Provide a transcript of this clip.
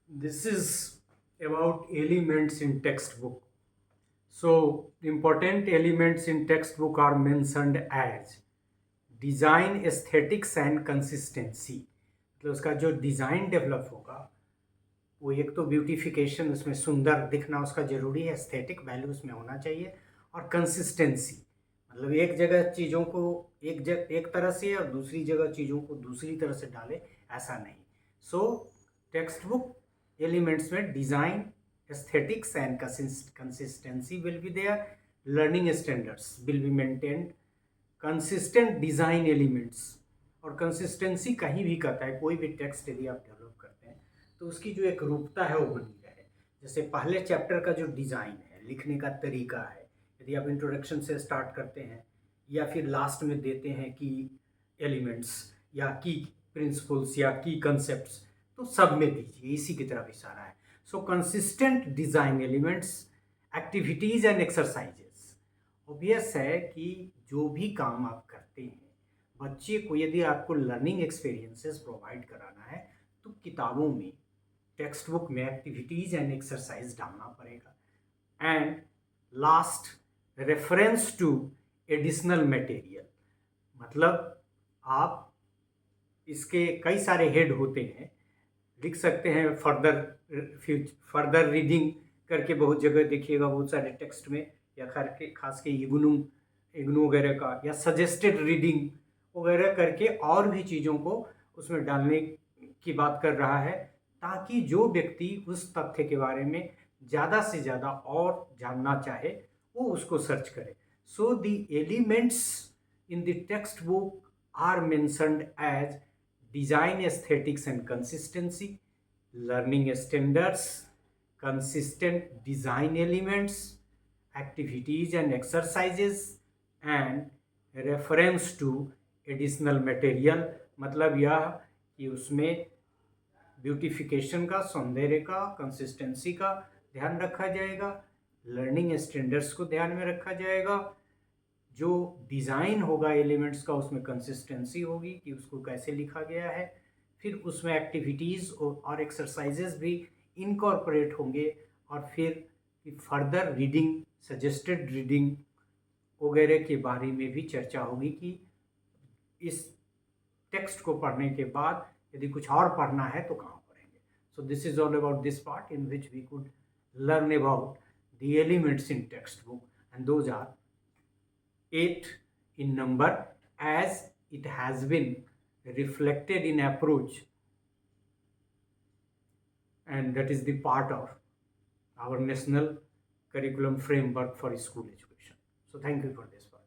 This is about elements in textbook. So important elements in textbook are mentioned as design, aesthetics and consistency. मतलब उसका जो design develop होगा वो एक तो ब्यूटिफिकेशन, उसमें सुंदर दिखना उसका ज़रूरी है, एस्थेटिक वैल्यू उसमें होना चाहिए, और कंसिस्टेंसी मतलब एक जगह चीज़ों को एक तरह से और दूसरी जगह चीज़ों को दूसरी तरह से डाले, ऐसा नहीं। सो टेक्स्ट बुक एलिमेंट्स में design, aesthetics and consistency will be there. Learning standards will be maintained. Consistent design elements, और कंसिस्टेंसी कहीं भी करता है, कोई भी टेक्स्ट यदि आप डेवलप करते हैं तो उसकी जो एक रूपता है वो बनी रहे। जैसे पहले चैप्टर का जो डिज़ाइन है, लिखने का तरीका है, यदि आप इंट्रोडक्शन से स्टार्ट करते हैं या फिर लास्ट में देते हैं की एलिमेंट्स या की प्रिंसिपल्स या की कंसेप्ट्स, तो सब में दीजिए, इसी की तरफ इशारा है। सो consistent design elements, activities and exercises. Obvious है कि जो भी काम आप करते हैं, बच्चे को यदि आपको लर्निंग एक्सपीरियंसेस प्रोवाइड कराना है तो किताबों में, टेक्स्ट बुक में एक्टिविटीज़ एंड एक्सरसाइज डालना पड़ेगा। And last, reference to additional material. मतलब आप इसके कई सारे हेड होते हैं, लिख सकते हैं फर्दर रीडिंग करके, बहुत जगह देखिएगा बहुत सारे टेक्स्ट में, या खास के इग्नू वगैरह का, या सजेस्टेड रीडिंग वगैरह करके और भी चीज़ों को उसमें डालने की बात कर रहा है, ताकि जो व्यक्ति उस तथ्य के बारे में ज़्यादा से ज़्यादा और जानना चाहे वो उसको सर्च करे। So the elements in the text book are mentioned as design, aesthetics and consistency, learning standards, consistent design elements, activities and exercises, and reference to additional material। मतलब यह कि उसमें ब्यूटिफिकेशन का, सौंदर्य का, कंसिस्टेंसी का ध्यान रखा जाएगा, लर्निंग स्टैंडर्ड्स को ध्यान में रखा जाएगा, जो डिज़ाइन होगा एलिमेंट्स का उसमें कंसिस्टेंसी होगी कि उसको कैसे लिखा गया है, फिर उसमें एक्टिविटीज़ और एक्सरसाइजेज भी इनकॉर्पोरेट होंगे, और फिर फर्दर रीडिंग, सजेस्टेड रीडिंग वगैरह के बारे में भी चर्चा होगी कि इस टेक्स्ट को पढ़ने के बाद यदि कुछ और पढ़ना है तो कहाँ पढ़ेंगे। So this is all about this part in which we could learn about the elements in textbook, and those are 8 in number, as it has been reflected in approach, and that is the part of our national curriculum framework for school education. So thank you for this part.